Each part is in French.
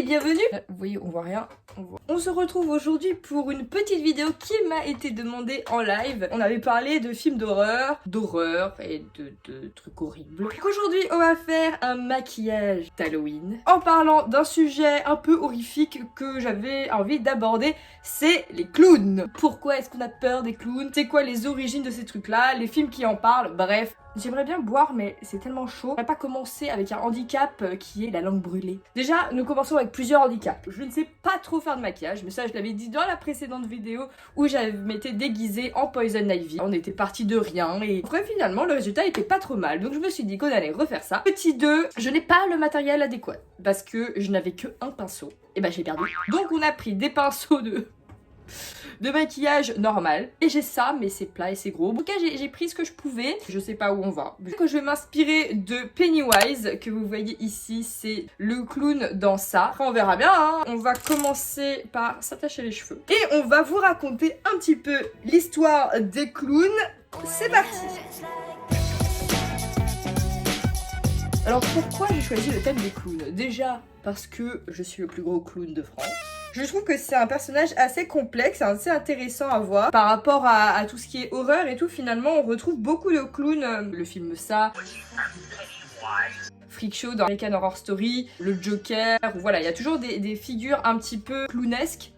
bienvenue. Vous voyez, on voit rien. On se retrouve aujourd'hui pour une petite vidéo qui m'a été demandée en live. On avait parlé de films d'horreur et de trucs horribles. Donc aujourd'hui, on va faire un maquillage d'Halloween en parlant d'un sujet un peu horrifique que j'avais envie d'aborder, c'est les clowns. Pourquoi est-ce qu'on a peur des clowns? C'est quoi les origines de ces trucs-là? Les films qui en parlent? Bref. J'aimerais bien boire, mais c'est tellement chaud. On va pas commencer avec un handicap qui est la langue brûlée. Déjà, nous commençons avec plusieurs handicaps. Je ne sais pas trop faire de maquillage, mais ça, je l'avais dit dans la précédente vidéo où je m'étais déguisée en Poison Ivy. On était parti de rien et après, finalement, le résultat était pas trop mal. Donc, je me suis dit qu'on allait refaire ça. Petit 2, je n'ai pas le matériel adéquat parce que je n'avais que un pinceau. Et ben, j'ai perdu. Donc, on a pris des pinceaux de maquillage normal et j'ai ça mais c'est plat et c'est gros. En tout cas j'ai pris ce que je pouvais, je sais pas où on va. Que je vais m'inspirer de Pennywise que vous voyez ici, c'est le clown dans ça. Après on verra bien hein. On va commencer par s'attacher les cheveux et on va vous raconter un petit peu l'histoire des clowns. C'est parti. Alors pourquoi j'ai choisi le thème des clowns? Déjà parce que je suis le plus gros clown de France. Je trouve que c'est un personnage assez complexe, assez intéressant à voir. Par rapport à tout ce qui est horreur et tout, finalement, on retrouve beaucoup de clowns. Le film Ça, Freak Show dans American Horror Story, le Joker, voilà, il y a toujours des figures un petit peu clownesques.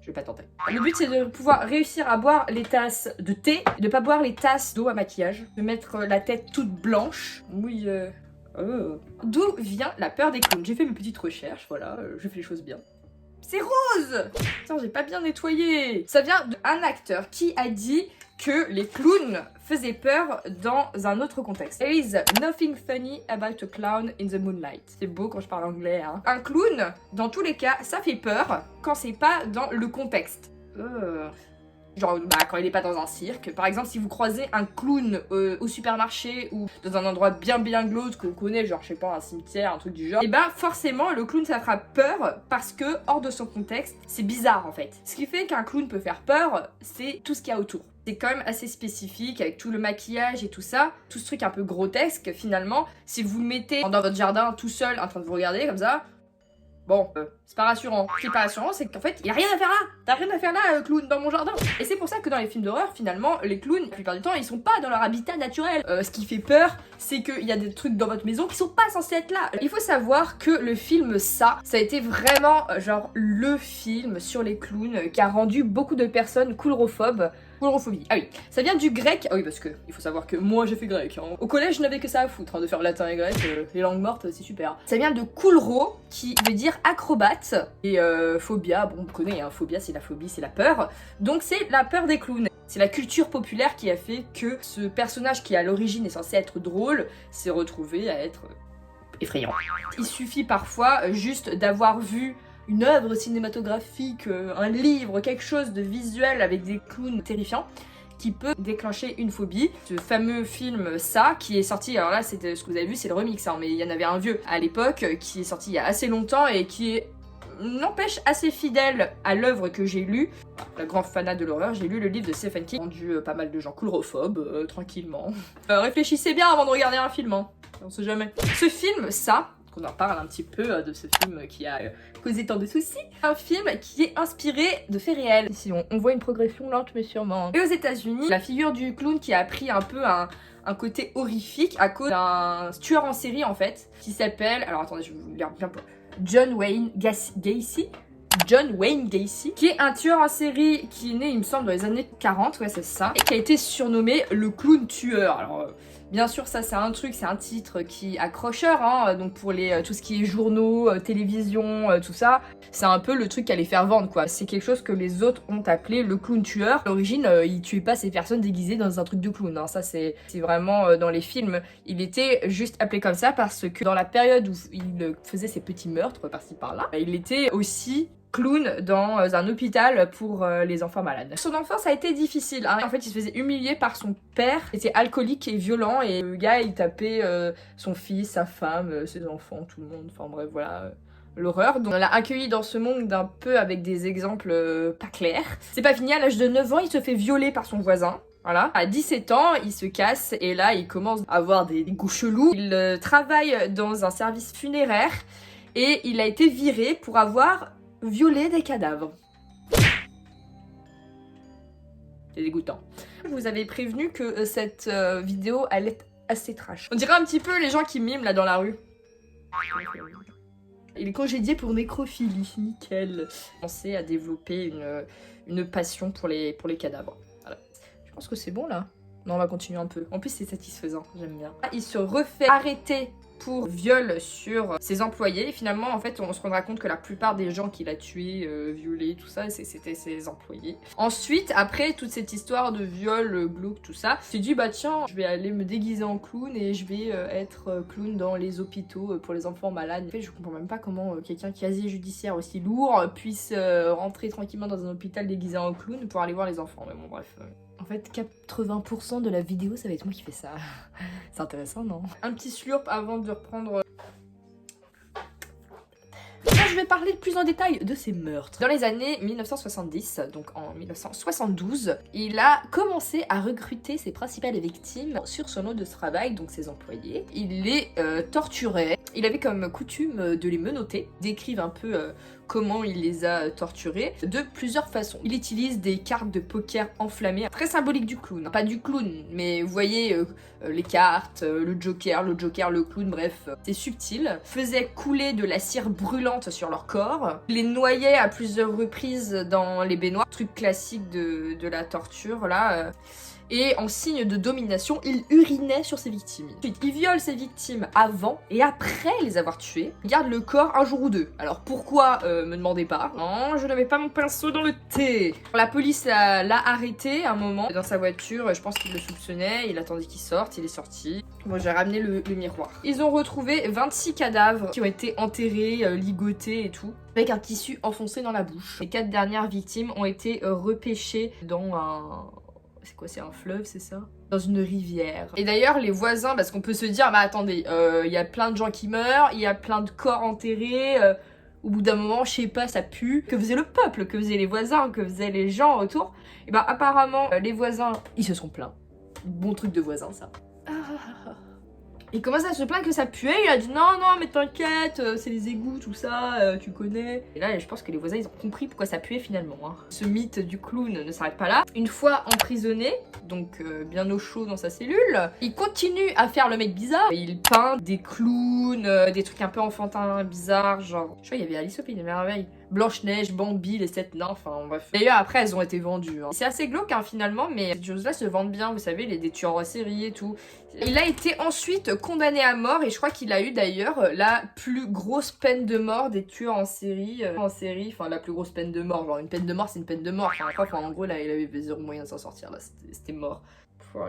Je vais pas tenter. Le but c'est de pouvoir réussir à boire les tasses de thé, de pas boire les tasses d'eau à maquillage, de mettre la tête toute blanche. Oui, D'où vient la peur des clowns? J'ai fait mes petites recherches, voilà, je fais les choses bien. C'est rose! Putain, j'ai pas bien nettoyé. Ça vient d'un acteur qui a dit que les clowns faisaient peur dans un autre contexte. There is nothing funny about a clown in the moonlight. C'est beau quand je parle anglais, hein. Un clown, dans tous les cas, ça fait peur quand c'est pas dans le contexte. Genre quand il est pas dans un cirque. Par exemple si vous croisez un clown au supermarché ou dans un endroit bien glauque qu'on connaît, genre je sais pas un cimetière, un truc du genre, et bah forcément le clown ça fera peur parce que hors de son contexte c'est bizarre en fait. Ce qui fait qu'un clown peut faire peur c'est tout ce qu'il y a autour. C'est quand même assez spécifique avec tout le maquillage et tout ça, tout ce truc un peu grotesque finalement. Si vous le mettez dans votre jardin tout seul en train de vous regarder comme ça, bon, c'est pas rassurant. Ce qui est pas rassurant, c'est qu'en fait, il y a rien à faire là. T'as rien à faire là, clown, dans mon jardin. Et c'est pour ça que dans les films d'horreur, finalement, les clowns, la plupart du temps, ils sont pas dans leur habitat naturel. Ce qui fait peur, c'est qu'il y a des trucs dans votre maison qui sont pas censés être là. Il faut savoir que le film Ça a été vraiment, genre, le film sur les clowns qui a rendu beaucoup de personnes coulrophobes. Coulrophobie. Ah oui, ça vient du grec. Ah oui, parce que il faut savoir que moi j'ai fait grec. Hein. Au collège, je n'avais que ça à foutre de faire latin et grec. Les langues mortes, c'est super. Ça vient de coulro, qui veut dire acrobate. Et phobia, bon, on connaît, hein, phobia c'est la phobie, c'est la peur. Donc c'est la peur des clowns. C'est la culture populaire qui a fait que ce personnage qui à l'origine est censé être drôle s'est retrouvé à être effrayant. Il suffit parfois juste d'avoir vu une œuvre cinématographique, un livre, quelque chose de visuel avec des clowns terrifiants qui peut déclencher une phobie. Ce fameux film Ça qui est sorti, alors là c'est ce que vous avez vu c'est le remix hein, mais il y en avait un vieux à l'époque qui est sorti il y a assez longtemps et qui est n'empêche assez fidèle à l'œuvre que j'ai lue. La grande fanat de l'horreur, j'ai lu le livre de Stephen King, rendu pas mal de gens coulrophobes, tranquillement. Réfléchissez bien avant de regarder un film, hein. On sait jamais. Ce film, Ça, qu'on en parle un petit peu de ce film qui a causé tant de soucis. Un film qui est inspiré de faits réels. Ici, on voit une progression lente mais sûrement. Et aux États-Unis, la figure du clown qui a pris un peu un côté horrifique à cause d'un tueur en série en fait, qui s'appelle, alors attendez, je vais vous le lire bien, John Wayne Gacy. John Wayne Gacy, qui est un tueur en série qui est né, il me semble, dans les années 40, ouais c'est ça, et qui a été surnommé le clown tueur. Alors bien sûr ça c'est un truc, c'est un titre qui accrocheur, hein, donc pour tout ce qui est journaux, télévision, tout ça, c'est un peu le truc qui allait faire vendre quoi. C'est quelque chose que les autres ont appelé le clown tueur. À l'origine, il tuait pas ces personnes déguisées dans un truc de clown, hein. Ça c'est vraiment dans les films, il était juste appelé comme ça parce que dans la période où il faisait ses petits meurtres par-ci par-là, il était aussi clown dans un hôpital pour les enfants malades. Son enfance a été difficile, hein. En fait il se faisait humilier par son père, il était alcoolique et violent et le gars il tapait son fils, sa femme, ses enfants, tout le monde, enfin bref voilà. L'horreur, donc on l'a accueilli dans ce monde d'un peu avec des exemples pas clairs. C'est pas fini, à l'âge de 9 ans il se fait violer par son voisin. Voilà. À 17 ans, il se casse et là il commence à avoir des goûts chelous. Il travaille dans un service funéraire et il a été viré pour avoir violé des cadavres. C'est dégoûtant. Je vous avais prévenu que cette vidéo allait être assez trash. On dirait un petit peu les gens qui miment là dans la rue. Il est congédié pour nécrophilie, nickel. Pensez à développer une passion pour les cadavres. Voilà. Je pense que c'est bon là. Non, on va continuer un peu. En plus, c'est satisfaisant, j'aime bien. Il se refait arrêter pour viol sur ses employés. Et finalement, en fait, on se rendra compte que la plupart des gens qu'il a tués, violés, tout ça, c'était ses employés. Ensuite, après toute cette histoire de viol, glauque, tout ça, il s'est dit, bah tiens, je vais aller me déguiser en clown et je vais être clown dans les hôpitaux pour les enfants malades. En fait, je comprends même pas comment quelqu'un quasi judiciaire aussi lourd puisse rentrer tranquillement dans un hôpital déguisé en clown pour aller voir les enfants. Mais bon, bref. En fait, 80% de la vidéo, ça va être moi qui fais ça. C'est intéressant, non? Un petit slurp avant de reprendre... Là, je vais parler plus en détail de ces meurtres. Dans les années 1970, donc en 1972, il a commencé à recruter ses principales victimes sur son lieu de travail, donc ses employés. Il les torturait. Il avait comme coutume de les menotter. Décrivent un peu comment il les a torturés de plusieurs façons. Il utilise des cartes de poker enflammées, très symbolique du clown. Pas du clown, mais vous voyez les cartes, le joker, le clown, bref. C'est subtil. Faisait couler de la cire brûlante sur leur corps. Les noyait à plusieurs reprises dans les baignoires. Truc classique de la torture, là. Et en signe de domination, il urinait sur ses victimes. Ensuite, il viole ses victimes avant et après les avoir tuées. Il garde le corps un jour ou deux. Alors pourquoi, me demandez pas. Non, je n'avais pas mon pinceau dans le thé. La police l'a arrêté un moment dans sa voiture. Je pense qu'il le soupçonnait. Il attendait qu'il sorte. Il est sorti. Bon, j'ai ramené le miroir. Ils ont retrouvé 26 cadavres qui ont été enterrés, ligotés et tout, avec un tissu enfoncé dans la bouche. Les 4 dernières victimes ont été repêchées dans un... C'est quoi, c'est un fleuve, c'est ça? Dans une rivière. Et d'ailleurs, les voisins, parce qu'on peut se dire, bah attendez, il y a plein de gens qui meurent, il y a plein de corps enterrés, au bout d'un moment, je sais pas, ça pue. Que faisait le peuple? Que faisaient les voisins? Que faisaient les gens autour? Et bah apparemment, les voisins, ils se sont plaints. Bon truc de voisin, ça. Il commence à se plaindre que ça puait, il a dit non, mais t'inquiète, c'est les égouts, tout ça, tu connais. Et là, je pense que les voisins, ils ont compris pourquoi ça puait finalement. Hein. Ce mythe du clown ne s'arrête pas là. Une fois emprisonné, donc bien au chaud dans sa cellule, il continue à faire le mec bizarre. Il peint des clowns, des trucs un peu enfantins, bizarres, genre... Je crois qu'il y avait Alice au Pays des Merveilles. Blanche-Neige, Bambi, les 7 nains, enfin bref. D'ailleurs, après, elles ont été vendues. Hein. C'est assez glauque, hein, finalement, mais ces choses-là se vendent bien, vous savez, des tueurs en série et tout. Il a été ensuite condamné à mort, et je crois qu'il a eu d'ailleurs la plus grosse peine de mort des tueurs en série. Enfin, la plus grosse peine de mort. Genre, une peine de mort, c'est une peine de mort. Enfin, je crois qu'en gros, là, il avait zéro moyen de s'en sortir, là, c'était mort.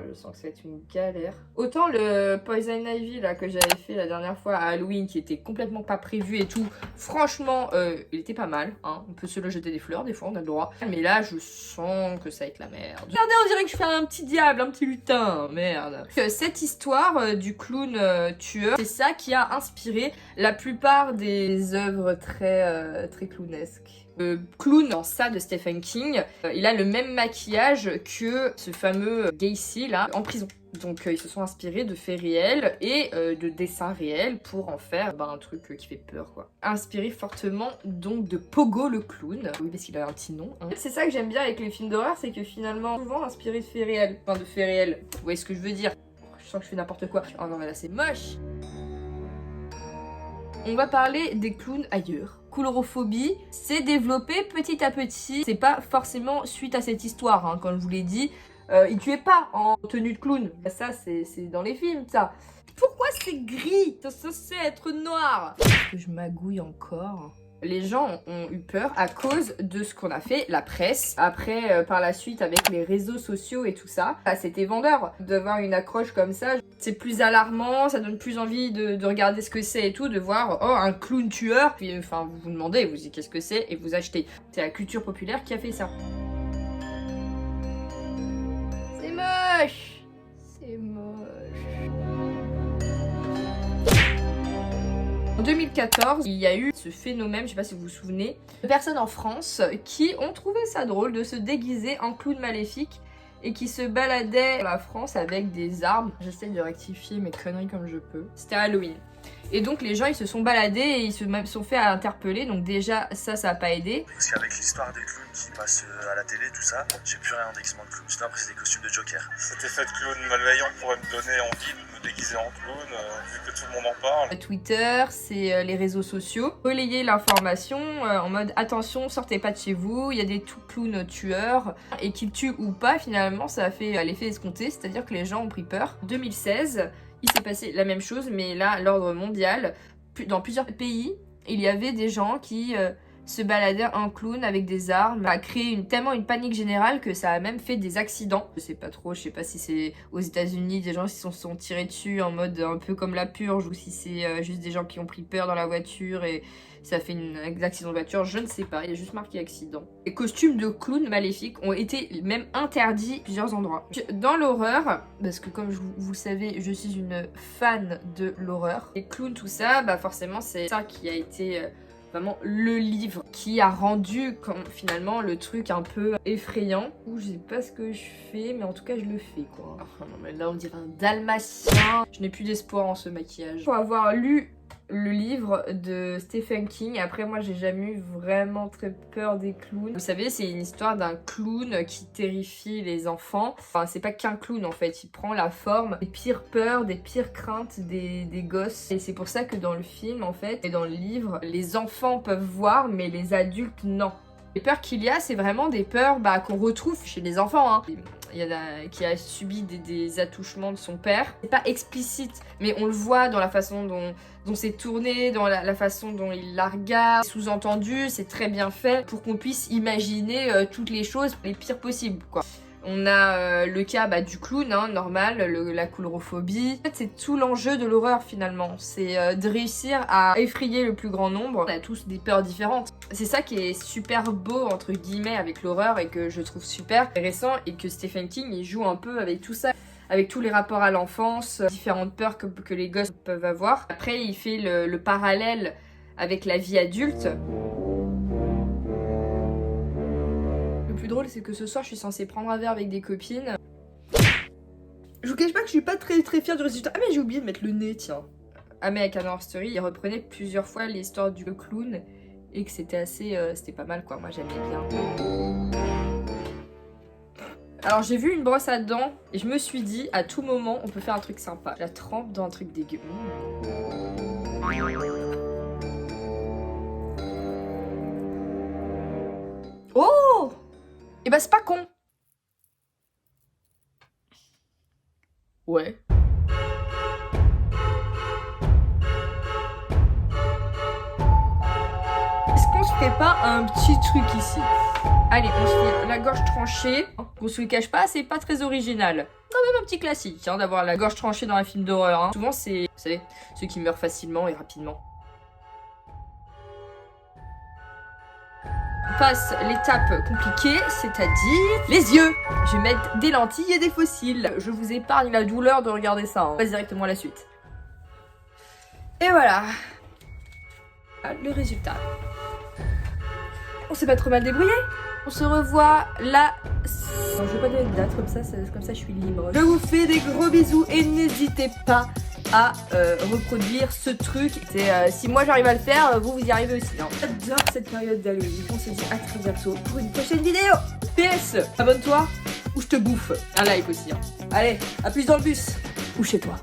Je sens que ça va être une galère. Autant le Poison Ivy là que j'avais fait la dernière fois à Halloween, qui était complètement pas prévu et tout, franchement, il était pas mal. Hein. On peut se le jeter des fleurs, des fois on a le droit. Mais là, je sens que ça va être la merde. Regardez, on dirait que je fais un petit diable, un petit lutin. Merde. Cette histoire du clown tueur, c'est ça qui a inspiré la plupart des œuvres très clownesques. Le clown dans ça de Stephen King, il a le même maquillage que ce fameux Gacy là en prison. Donc ils se sont inspirés de faits réels et de dessins réels pour en faire un truc qui fait peur quoi. Inspiré fortement donc de Pogo le clown. Oui, parce qu'il a un petit nom. Hein. C'est ça que j'aime bien avec les films d'horreur, c'est que finalement souvent inspiré de faits réels. Enfin de faits réels. Vous voyez ce que je veux dire? Je sens que je fais n'importe quoi. Oh non mais là c'est moche. On va parler des clowns ailleurs. Coulrophobie s'est développée petit à petit. C'est pas forcément suite à cette histoire, hein, comme je vous l'ai dit. Ils tuaient pas en tenue de clown. Ça, c'est dans les films, ça. Pourquoi c'est gris? C'est censé être noir. Que je magouille encore. Les gens ont eu peur à cause de ce qu'on a fait, la presse. Après, par la suite, avec les réseaux sociaux et tout ça, c'était vendeur. D'avoir une accroche comme ça, c'est plus alarmant, ça donne plus envie de regarder ce que c'est et tout, de voir, oh, un clown tueur. Puis, enfin, vous vous demandez, vous dites qu'est-ce que c'est, et vous achetez. C'est la culture populaire qui a fait ça. C'est moche. C'est moche. En 2014, il y a eu ce phénomène, je sais pas si vous vous souvenez, de personnes en France qui ont trouvé ça drôle de se déguiser en clown maléfique et qui se baladaient dans la France avec des armes. J'essaie de rectifier mes conneries comme je peux. C'était Halloween. Et donc les gens ils se sont baladés et ils se sont fait interpeller, donc déjà ça a pas aidé. Parce qu'avec l'histoire des clowns qui passent à la télé, tout ça, j'ai plus rien en déguisement de clown. Sinon après c'est des costumes de Joker. Cet effet de clown malveillant pourrait me donner envie de me déguiser en clown, vu que tout le monde en parle. Twitter, c'est les réseaux sociaux. Relayer l'information en mode attention, sortez pas de chez vous, il y a des clowns tueurs. Et qu'ils tuent ou pas, finalement ça a fait l'effet escompté, c'est-à-dire que les gens ont pris peur. 2016, il s'est passé la même chose, mais là, à l'ordre mondial, dans plusieurs pays, il y avait des gens qui se baladaient en clown avec des armes. Ça a créé tellement une panique générale que ça a même fait des accidents. Je sais pas trop, je sais pas si c'est aux États-Unis des gens qui se sont tirés dessus en mode un peu comme la purge, ou si c'est juste des gens qui ont pris peur dans la voiture et ça fait un accident de voiture, je ne sais pas, il y a juste marqué accident. Les costumes de clowns maléfiques ont été même interdits à plusieurs endroits. Dans l'horreur, parce que comme vous le savez, je suis une fan de l'horreur, les clowns, tout ça, bah forcément c'est ça qui a été vraiment le livre qui a rendu finalement le truc un peu effrayant. Ou je sais pas ce que je fais, mais en tout cas je le fais quoi. Oh, non mais là on dirait un dalmatien. Je n'ai plus d'espoir en ce maquillage. Pour avoir lu le livre de Stephen King. Après, moi, j'ai jamais eu vraiment très peur des clowns. Vous savez, c'est une histoire d'un clown qui terrifie les enfants. Enfin, c'est pas qu'un clown, en fait. Il prend la forme des pires peurs, des pires craintes des gosses. Et c'est pour ça que dans le film, en fait, et dans le livre, les enfants peuvent voir, mais les adultes, non. Les peurs qu'il y a, c'est vraiment des peurs qu'on retrouve chez les enfants. Hein. Il y en a qui a subi des attouchements de son père. C'est pas explicite, mais on le voit dans la façon dont c'est tourné, dans la façon dont il la regarde. Sous-entendu, c'est très bien fait pour qu'on puisse imaginer toutes les choses les pires possibles, quoi. On a le cas du clown, hein, normal, la coulrophobie. En fait, c'est tout l'enjeu de l'horreur finalement. C'est de réussir à effrayer le plus grand nombre. On a tous des peurs différentes. C'est ça qui est super beau, entre guillemets, avec l'horreur et que je trouve super intéressant et que Stephen King, il joue un peu avec tout ça. Avec tous les rapports à l'enfance, différentes peurs que les gosses peuvent avoir. Après, il fait le parallèle avec la vie adulte. Le plus drôle, c'est que ce soir, je suis censée prendre un verre avec des copines. Je vous cache pas que je suis pas très fière du résultat. Ah mais j'ai oublié de mettre le nez, tiens. American Horror Story, il reprenait plusieurs fois l'histoire du clown et que c'était assez... c'était pas mal quoi, moi j'aimais bien. Alors j'ai vu une brosse à dents et je me suis dit, à tout moment, on peut faire un truc sympa. Je la trempe dans un truc dégueu. Oh! Et bah c'est pas con. Ouais. Est-ce qu'on se ferait pas un petit truc ici? Allez, on se fait la gorge tranchée. On se le cache pas, c'est pas très original. Quand même un petit classique hein, d'avoir la gorge tranchée dans un film d'horreur. Hein. Souvent c'est, vous savez, ceux qui meurent facilement et rapidement. On passe l'étape compliquée, c'est-à-dire les yeux. Je vais mettre des lentilles et des fossiles. Je vous épargne la douleur de regarder ça. Hein. On passe directement à la suite. Et voilà. Le résultat. On s'est pas trop mal débrouillé. On se revoit là. Non, je vais pas donner de date comme ça je suis libre. Je vous fais des gros bisous et n'hésitez pas à reproduire ce truc. Si moi j'arrive à le faire, vous y arrivez aussi. Hein. J'adore cette période d'Halloween. On se dit à très bientôt pour une prochaine vidéo. PS, abonne-toi ou je te bouffe. Un like aussi. Hein. Allez, à plus dans le bus ou chez toi.